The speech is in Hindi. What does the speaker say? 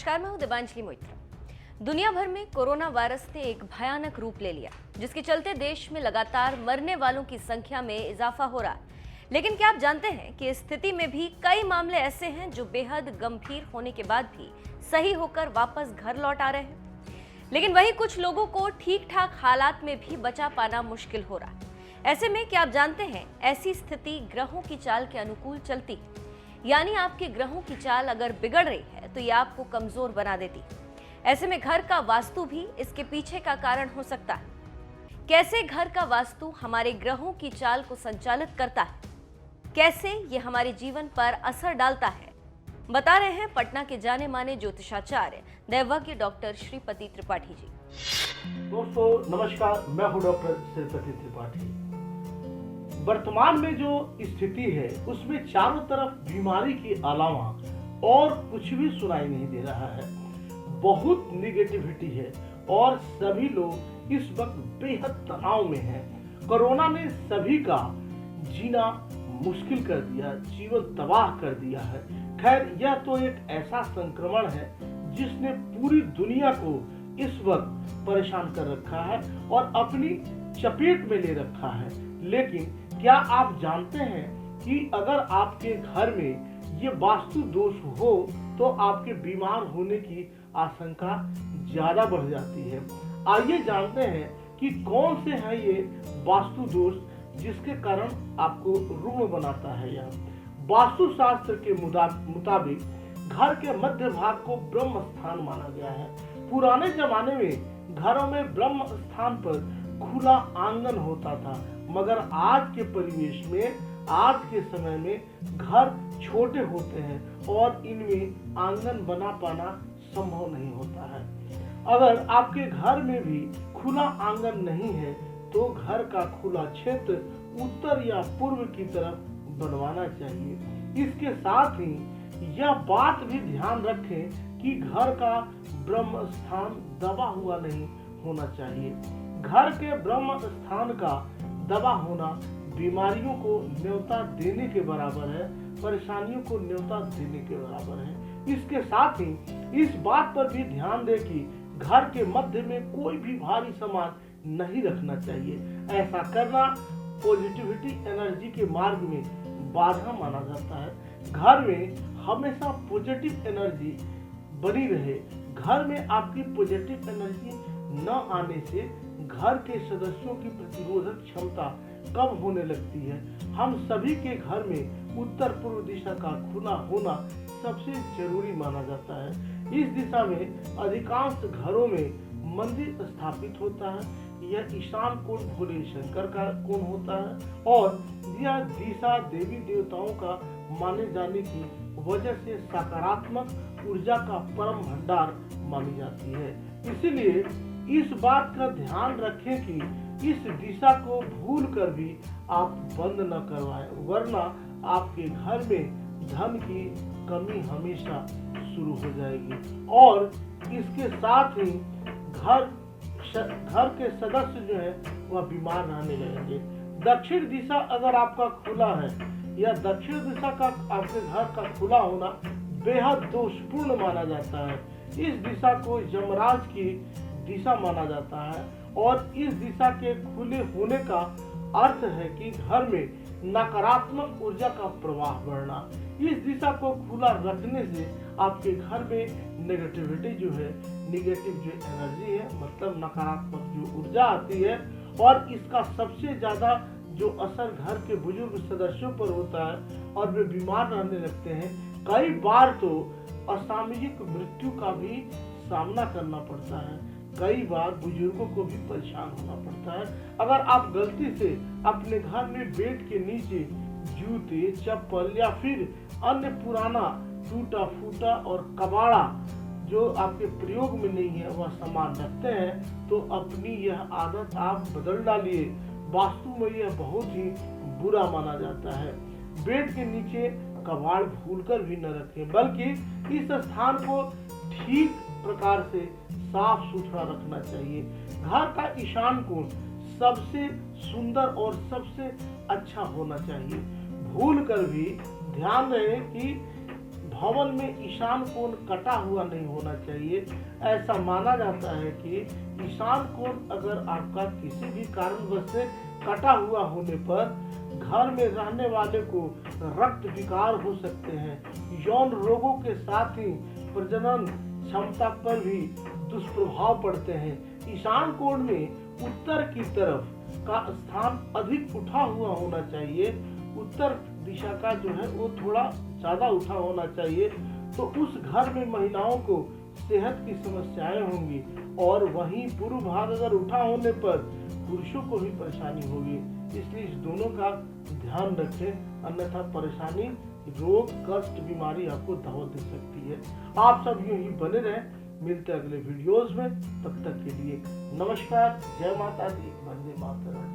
नमस्कार, मैं हूं दिबांजलि मोइत्रा। दुनिया भर में कोरोना वायरस ने एक भयानक रूप ले लिया, जिसके चलते देश में लगातार मरने वालों की संख्या में इजाफा हो रहा है। लेकिन क्या आप जानते हैं कि इस स्थिति में भी कई मामले ऐसे हैं जो बेहद गंभीर होने के बाद भी सही होकर वापस घर लौट आ रहे हैं। लेकिन वहीं कुछ लोगों को ठीक ठाक हालात में भी बचा पाना मुश्किल हो रहा है। ऐसे में क्या आप जानते हैं, ऐसी स्थिति ग्रहों की चाल के अनुकूल चलती है। यानी आपके ग्रहों की चाल अगर बिगड़ रही है तो ये आपको कमजोर बना देती है। ऐसे में घर का वास्तु भी इसके पीछे का कारण हो सकता है। कैसे घर का वास्तु हमारे ग्रहों की चाल को संचालित करता है, कैसे ये हमारे जीवन पर असर डालता है, बता रहे हैं पटना के जाने माने ज्योतिषाचार्य दैवज्ञ डॉक्टर श्रीपति त्रिपाठी जी। दोस्तों नमस्कार, मैं हूं डॉक्टर श्रीपति त्रिपाठी। वर्तमान में जो स्थिति है उसमें चारों तरफ बीमारी के अलावा और कुछ भी सुनाई नहीं दे रहा है। बहुत निगेटिविटी है और सभी लोग इस वक्त बेहद तनाव में हैं। कोरोना ने सभी का जीना मुश्किल कर दिया, जीवन तबाह कर दिया है। खैर, यह तो एक ऐसा संक्रमण है जिसने पूरी दुनिया को इस वक्त परेशान कर रखा है और अपनी चपेट में ले रखा है। लेकिन क्या आप जानते हैं कि अगर आपके घर में ये वास्तु दोष हो तो आपके बीमार होने की आशंका ज्यादा बढ़ जाती है। आइए जानते हैं कि कौन से हैं ये वास्तु दोष जिसके कारण आपको रुग्ण बनाता है। यह वास्तु शास्त्र के मुताबिक घर के मध्य भाग को ब्रह्म स्थान माना गया है। पुराने जमाने में घरों में ब्रह्म स्थान पर खुला आंगन होता था, मगर आज के परिवेश में, आज के समय में घर छोटे होते हैं और इनमें आंगन बना पाना संभव नहीं होता है। अगर आपके घर में भी खुला आंगन नहीं है तो घर का खुला क्षेत्र उत्तर या पूर्व की तरफ बनवाना चाहिए। इसके साथ ही यह बात भी ध्यान रखें कि घर का ब्रह्म स्थान दबा हुआ नहीं होना चाहिए। घर के ब्रह्म स्थान का दबा होना बीमारियों को न्योता देने के बराबर है, परेशानियों को न्योता देने के बराबर है। इसके साथ ही इस बात पर भी ध्यान दें कि घर के मध्य में कोई भी भारी सामान नहीं रखना चाहिए। ऐसा करना पॉजिटिविटी एनर्जी के मार्ग में बाधा माना जाता है। घर में हमेशा पॉजिटिव एनर्जी बनी रहे। घर में आपकी पॉजिटिव एनर्जी न आने से घर के सदस्यों की प्रतिरोधक क्षमता कम होने लगती है। हम सभी के घर में उत्तर पूर्व दिशा का खुला होना सबसे जरूरी माना जाता है। इस दिशा में अधिकांश घरों में मंदिर स्थापित होता है। यह ईशान कोण भोले शंकर का कोण होता है और यह दिशा देवी देवताओं का माने जाने की वजह से सकारात्मक ऊर्जा का परम भंडार मानी जाती है। इसीलिए इस बात का ध्यान रखें कि इस दिशा को भूल कर भी आप बंद न करवाएं, वरना आपके घर में धन की कमी हमेशा शुरू हो जाएगी और इसके साथ ही घर के सदस्य जो है वह बीमार रहने लगेंगे। दक्षिण दिशा अगर आपका खुला है या दक्षिण दिशा का आपके घर का खुला होना बेहद दोषपूर्ण माना जाता है। इस दिशा को यमराज की दिशा माना जाता है और इस दिशा के खुले होने का अर्थ है कि घर में नकारात्मक ऊर्जा का प्रवाह बढ़ना। इस दिशा को खुला रखने से आपके घर में नेगेटिविटी जो है, निगेटिव जो एनर्जी है, मतलब नकारात्मक जो ऊर्जा आती है, और इसका सबसे ज्यादा जो असर घर के बुजुर्ग सदस्यों पर होता है और वे बीमार रहने लगते हैं। कई बार तो असामयिक मृत्यु का भी सामना करना पड़ता है। कई बार बुजुर्गों को भी परेशान होना पड़ता है। अगर आप गलती से अपने घर में बेड के नीचे जूते, चप्पल या फिर अन्य पुराना टूटा फूटा और कबाड़ा जो आपके प्रयोग में नहीं है वह सामान रखते हैं तो अपनी यह आदत आप बदल डालिए। वास्तु में यह बहुत ही बुरा माना जाता है। बेड के नीचे कबाड़ भूलकर भी न रखें, बल्कि इस स्थान को ठीक प्रकार से साफ सुथरा रखना चाहिए। घर का ईशान कोण सबसे सुंदर और सबसे अच्छा होना चाहिए। भूल कर भी ध्यान रहे कि भवन में ईशान कोण कटा हुआ नहीं होना चाहिए। ऐसा माना जाता है कि ईशान कोण अगर आपका किसी भी कारणवश से कटा हुआ होने पर घर में रहने वाले को रक्त विकार हो सकते हैं, यौन रोगों के साथ ही प्रजनन क्षमता पर भी दुष्प्रभाव पड़ते हैं। ईशान कोण में उत्तर की तरफ का स्थान अधिक उठा हुआ होना चाहिए। उत्तर दिशा का जो है वो थोड़ा ज्यादा उठा होना चाहिए, तो उस घर में महिलाओं को सेहत की समस्याएं होंगी। और वहीं पूर्व भाग अगर उठा होने पर पुरुषों को भी परेशानी होगी। इसलिए इस दोनों का ध्यान रखें, अन्यथा परेशानी, रोग, कष्ट, बीमारी आपको दावत दे सकती है। आप सब यूं ही बने रहें, मिलते हैं अगले वीडियोस में। तब तक के लिए नमस्कार, जय माता दी, वंदे मातरम।